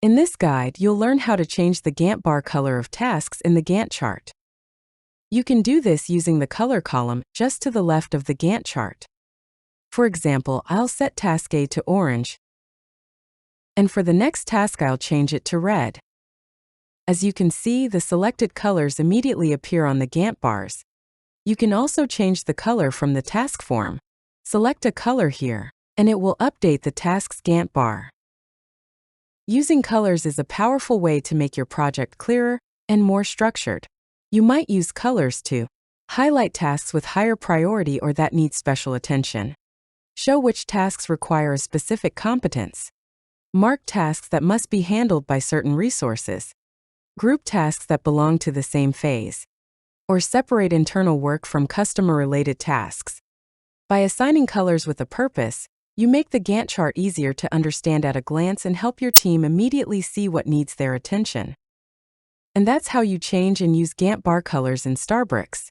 In this guide, you'll learn how to change the Gantt bar color of tasks in the Gantt chart. You can do this using the color column just to the left of the Gantt chart. For example, I'll set task A to orange, and for the next task I'll change it to red. As you can see, the selected colors immediately appear on the Gantt bars. You can also change the color from the task form. Select a color here, and it will update the task's Gantt bar. Using colors is a powerful way to make your project clearer and more structured. You might use colors to highlight tasks with higher priority or that need special attention. Show which tasks require a specific competence. Mark tasks that must be handled by certain resources. Group tasks that belong to the same phase. Or separate internal work from customer-related tasks. By assigning colors with a purpose, you make the Gantt chart easier to understand at a glance and help your team immediately see what needs their attention. And that's how you change and use Gantt bar colors in Starbrix.